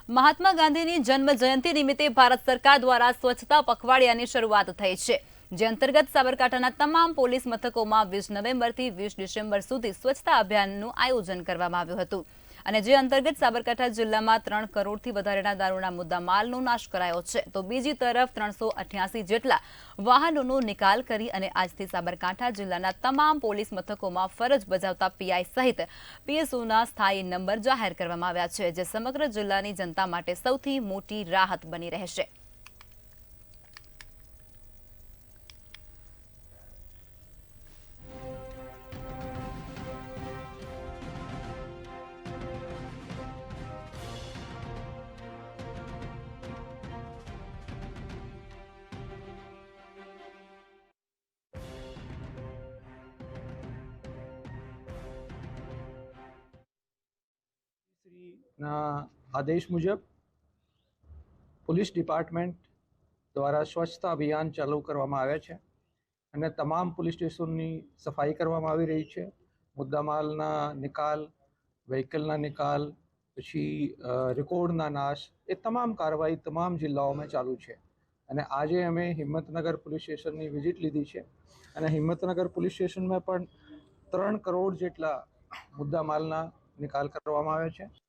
મહાત્મા ગાંધીની જન્મ જયંતિ નિમિત્તે ભારત સરકાર દ્વારા સ્વચ્છતા પખવાડિયાની શરૂઆત થઈ છે, જે અંતર્ગત સાબરકાંઠાના તમામ પોલીસ મથકોમાં 20 નવેમ્બરથી 20 ડિસેમ્બર સુધી સ્વચ્છતા અભિયાનનું આયોજન કરવામાં આવ્યું હતું અને જે અંતર્ગત સાબરકાંઠા જિલ્લામાં 3 કરોડથી વધારેના દારૂના મુદ્દામાલનો નાશ કરાયો છે, તો બીજી તરફ 388 જેટલા વાહનોનો નિકાલ કરી અને આજથી સાબરકાંઠા જિલ્લાના તમામ પોલીસ મથકોમાં ફરજ બજાવતા પીઆઈ સહિત પીએસઓના સ્થાયી નંબર જાહેર કરવામાં આવ્યા છે, જે સમગ્ર જિલ્લાની જનતા માટે સૌથી મોટી રાહત બની રહેશે। आदेश मुजब पुलिस डिपार्टमेंट द्वारा स्वच्छता अभियान चालू करवामां आव्या छे अने तमाम पुलिस स्टेशनोनी सफाई करवामां आवी रही छे। मुद्दामालना निकाल, व्हीकलना निकाल, पछी रेकॉर्डना नाश, ए तमाम कार्यवाही तमाम जिल्लाओमां चालू छे। अने आजे अमे हिम्मतनगर पुलिस स्टेशननी विजिट लीधी छे अने हिम्मतनगर पुलिस स्टेशनमां पण 3 करोड़ जेटला मुद्दामालना निकाल करवामां आव्या छे।